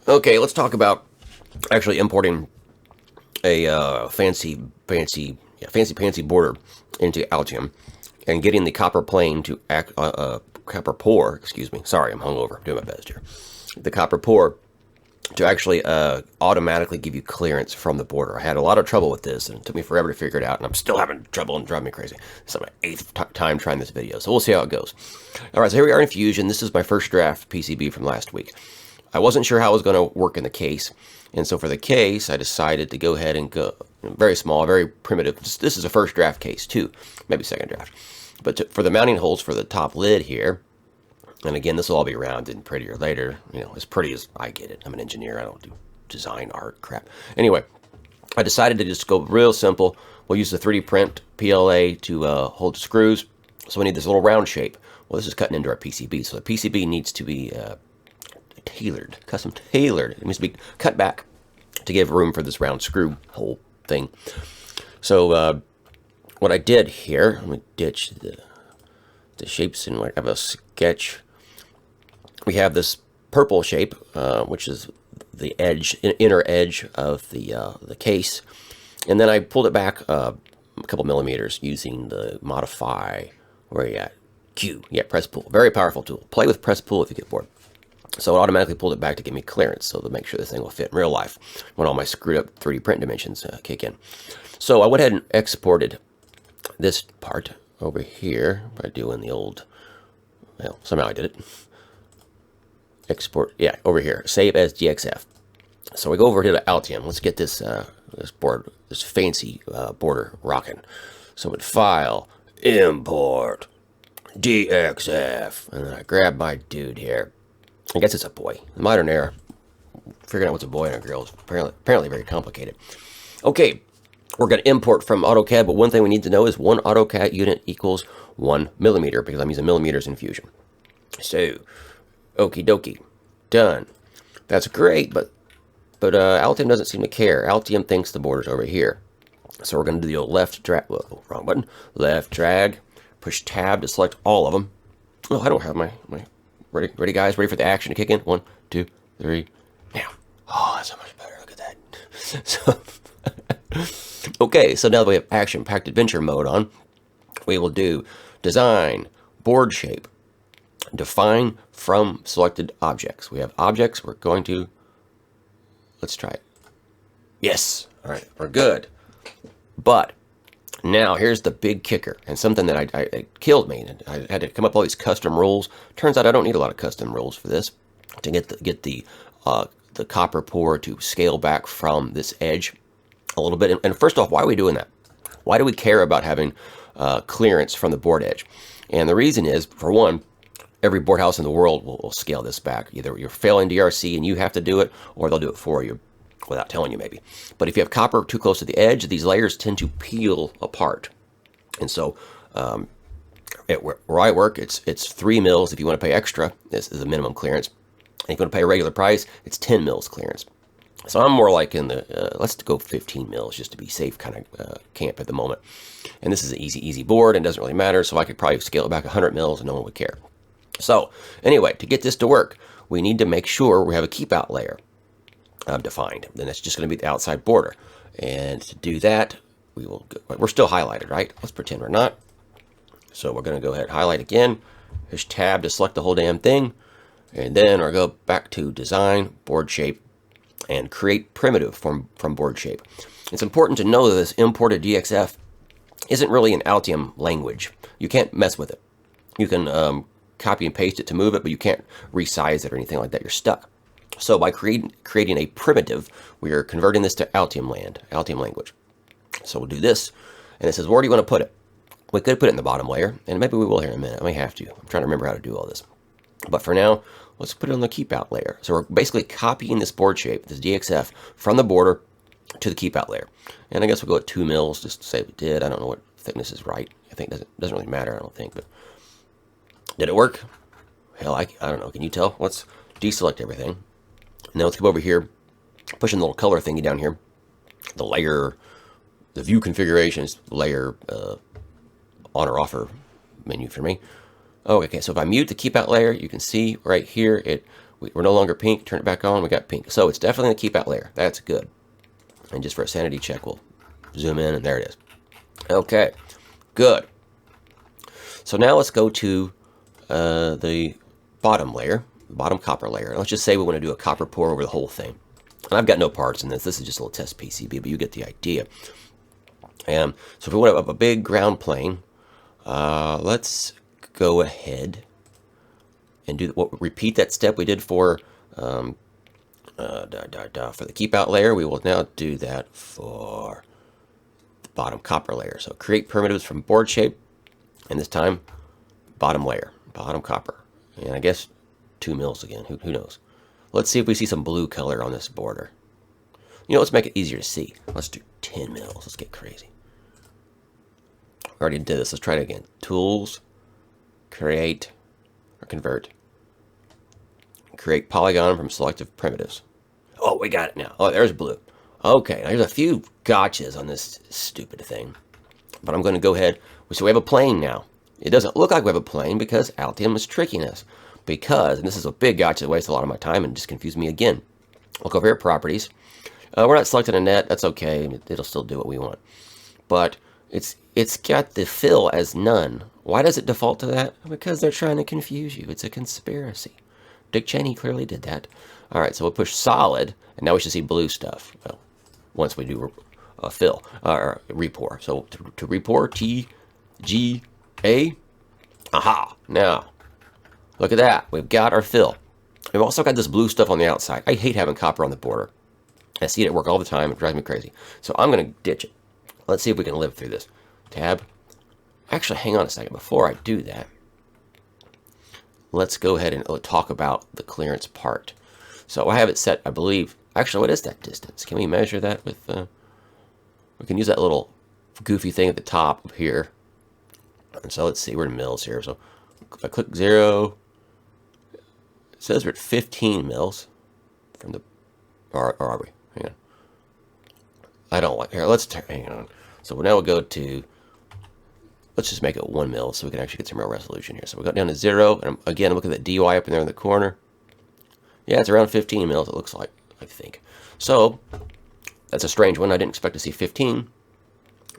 Okay, let's talk about actually importing a fancy border into Altium and getting the copper plane to act, copper pour, excuse me. Sorry, I'm hungover. I'm doing my best here. The copper pour to actually automatically give you clearance from the border. I had a lot of trouble with this, and it took me forever to figure it out, and I'm still having trouble and driving me crazy. This is my 8th time trying this video, so we'll see how it goes. All right, so here we are in Fusion. This is my first draft PCB from last week. I wasn't sure how it was going to work in the case, and so for the case, I decided to go ahead and go very small, very primitive. This is a first draft case too, maybe second draft. But for the mounting holes for the top lid here, and again, this will all be rounded and prettier later, you know, as pretty as I get it. I'm an engineer, I don't do design art crap. Anyway, I decided to just go real simple. We'll use the 3D print PLA to hold the screws. So we need this little round shape. Well, this is cutting into our PCB, so the PCB needs to be tailored, custom tailored. It needs to be cut back to give room for this round screw hole thing. So what I did here, let me ditch the shapes and I have a sketch. We have this purple shape, which is the edge, inner edge of the case, and then I pulled it back a couple millimeters using the modify. Where are you at? Q. Yeah, press pull. Very powerful tool. Play with press pull if you get bored. So it automatically pulled it back to give me clearance, so to make sure this thing will fit in real life when all my screwed up 3D print dimensions kick in. So I went ahead and exported this part over here by doing the old, well, somehow I did it. Export, yeah, over here, save as DXF. So we go over here to Altium. Let's get this this fancy border rocking. So with File, Import, DXF, and then I grab my dude here. I guess it's a boy. The modern era, figuring out what's a boy and a girl is apparently very complicated. Okay, we're going to import from AutoCAD, but one thing we need to know is one AutoCAD unit equals 1 millimeter, because I'm using millimeters in Fusion. So, okie dokie, done. That's great, but Altium doesn't seem to care. Altium thinks the border's over here. So we're going to do the old left drag, whoa, wrong button, left drag, push tab to select all of them. Oh, I don't have my ready guys, ready for the action to kick in? 1, 2, 3, now. Oh, that's so much better, look at that. So, okay, so now that we have action-packed adventure mode on, we will do design, board shape, define from selected objects. We have objects, we're going to, let's try it. Yes, all right, we're good. But now here's the big kicker, and something that I killed me. I had to come up with all these custom rules. Turns out I don't need a lot of custom rules for this to get the copper pour to scale back from this edge a little bit. And first off, why are we doing that? Why do we care about having clearance from the board edge? And the reason is, for one, every board house in the world will scale this back. Either you're failing DRC and you have to do it, or they'll do it for you without telling you maybe. But if you have copper too close to the edge, these layers tend to peel apart. And so where I work, it's 3 mils if you want to pay extra. This is the minimum clearance. And if you want to pay a regular price, it's 10 mils clearance. So I'm more like in the, let's go 15 mils just to be safe kind of camp at the moment. And this is an easy board and doesn't really matter. So I could probably scale it back 100 mils and no one would care. So anyway, to get this to work, we need to make sure we have a keep out layer defined. Then it's just going to be the outside border. And to do that, we're still highlighted, right? Let's pretend we're not. So we're going to go ahead and highlight again. Push tab to select the whole damn thing. And then we'll go back to design, board shape, and create primitive from board shape. It's important to know that this imported DXF isn't really an Altium language. You can't mess with it. You can copy and paste it to move it, but you can't resize it or anything like that. You're stuck. So by creating a primitive, we are converting this to Altium language. So we'll do this, and it says, where do you want to put it? We could put it in the bottom layer, and maybe we will here in a minute. I may have to. I'm trying to remember how to do all this. But for now, let's put it on the keep out layer. So we're basically copying this board shape, this DXF, from the border to the keep out layer. And I guess we'll go at 2 mils just to say we did. I don't know what thickness is right. I think it doesn't really matter, I don't think. But did it work? Hell, I don't know. Can you tell? Let's deselect everything. Now let's come over here, pushing the little color thingy down here. The layer, the view configurations, layer on or offer menu for me. Oh, okay, so if I mute the keep out layer, you can see right here, we're no longer pink. Turn it back on. We got pink. So it's definitely a keep out layer. That's good. And just for a sanity check, we'll zoom in, and there it is. Okay, good. So now let's go to the bottom layer, the bottom copper layer. Let's just say we want to do a copper pour over the whole thing. And I've got no parts in this. This is just a little test PCB, but you get the idea. And so if we want a big ground plane, let's go ahead and repeat that step we did for the keep out layer. We will now do that for the bottom copper layer. So create primitives from board shape, and this time bottom layer, bottom copper, and I guess 2 mils again. Who knows? Let's see if we see some blue color on this border. You know, let's make it easier to see. Let's do 10 mils. Let's get crazy. Already did this. Let's try it again. Tools, create, or convert. Create polygon from selective primitives. Oh, we got it now. Oh, there's blue. Okay, now there's a few gotchas on this stupid thing. But I'm going to go ahead. So we have a plane now. It doesn't look like we have a plane because Altium is tricking us. Because, and this is a big gotcha that wastes a lot of my time and just confused me again. Look over here, properties. We're not selecting a net. That's okay. It'll still do what we want. But it's got the fill as none. Why does it default to that? Because they're trying to confuse you. It's a conspiracy. Dick Cheney clearly did that. All right, so we'll push solid, and now we should see blue stuff. Well, once we do fill or repour. So to repour, T, G, A. Aha! Now, look at that. We've got our fill. We've also got this blue stuff on the outside. I hate having copper on the border. I see it at work all the time. It drives me crazy. So I'm going to ditch it. Let's see if we can live through this. Tab. Actually, hang on a second. Before I do that, let's go ahead and talk about the clearance part. So I have it set, I believe. Actually, what is that distance? Can we measure that with... we can use that little goofy thing at the top up here. And so let's see. We're in mils here. So if I click 0, it says we're at 15 mils from the... Or are we? Hang on. I don't like... Here, let's... Hang on. So now we'll go to... Let's just make it 1 mil so we can actually get some real resolution here. So we got down to 0. And again, look at that DY up in there in the corner. Yeah, it's around 15 mils, it looks like, I think. So, that's a strange one. I didn't expect to see 15.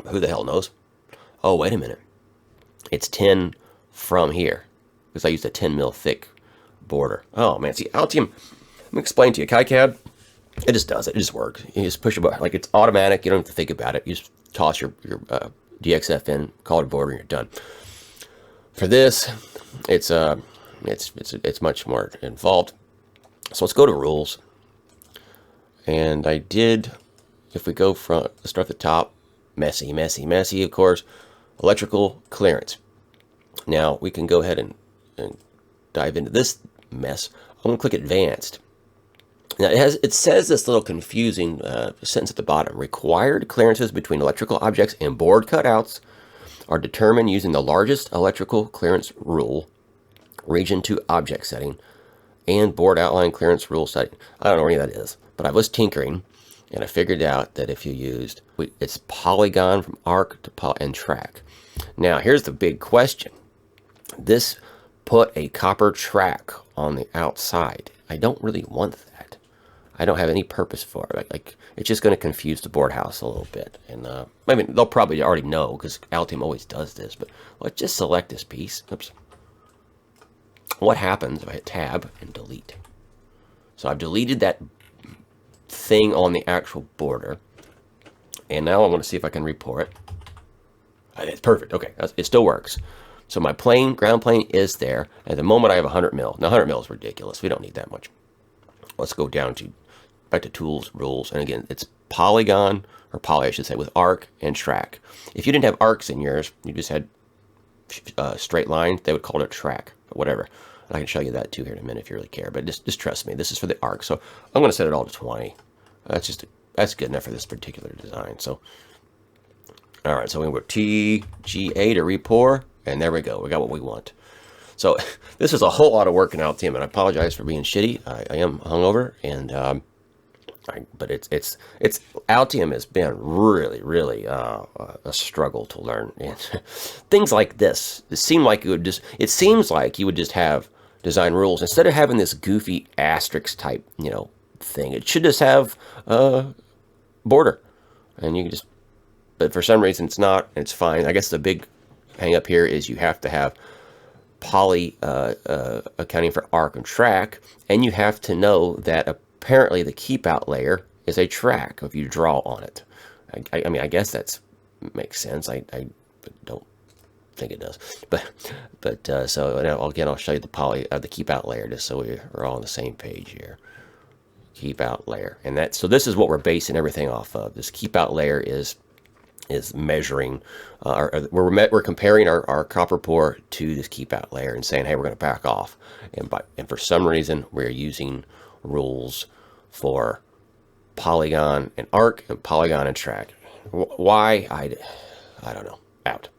Who the hell knows? Oh, wait a minute. It's 10 from here. Because I used a 10 mil thick border. Oh, man. See, Altium, let me explain to you. KiCad, it just does it. It just works. You just push a button. Like, it's automatic. You don't have to think about it. You just toss your DXF in, call it a border, and you're done. For this, it's much more involved. So let's go to rules. And I did, if we go from, let's start at the top, messy, messy, messy, of course, electrical clearance. Now we can go ahead and dive into this mess. I'm going to click advanced. Now it says this little confusing sentence at the bottom. Required clearances between electrical objects and board cutouts are determined using the largest electrical clearance rule, region to object setting, and board outline clearance rule setting. I don't know what any of that is, but I was tinkering, and I figured out that if you used, it's polygon from arc to and track. Now, here's the big question. This put a copper track on the outside. I don't really want that. I don't have any purpose for it. Like it's just going to confuse the board house a little bit. And I mean, they'll probably already know because Altium always does this, but let's just select this piece. Oops. What happens if I hit tab and delete? So I've deleted that thing on the actual border. And now I want to see if I can report it. It's perfect. Okay, it still works. So my ground plane is there. At the moment I have 100 mil. Now 100 mil is ridiculous. We don't need that much. Let's go down to, back to tools, rules. And again, it's polygon, or poly I should say, with arc and track. If you didn't have arcs in yours, you just had straight lines, they would call it a track, but whatever. And I can show you that too here in a minute if you really care, but just trust me, this is for the arc. So I'm going to set it all to 20. That's good enough for this particular design. So, all right, so we go TGA to repour, and there we go. We got what we want. So this is a whole lot of work in Altium, and I apologize for being shitty. I am hungover, and but it's Altium has been really a struggle to learn. And things like this, it seems like you would just have design rules, instead of having this goofy asterisk type, you know, thing, it should just have a border, and you can just. But for some reason it's not. And it's fine. I guess the big hang up here is you have to have poly accounting for arc and track, and you have to know that apparently the keep out layer is a track if you draw on it. I mean, I guess that's makes sense. I don't think it does, but so again, I'll show you the keep out layer just so we're all on the same page here. Keep out layer, and that so this is what we're basing everything off of. This keep out layer is measuring, we're comparing our copper pour to this keep out layer and saying, hey, we're going to back off, and for some reason we're using rules for polygon and arc and polygon and track. Why? I don't know. Out.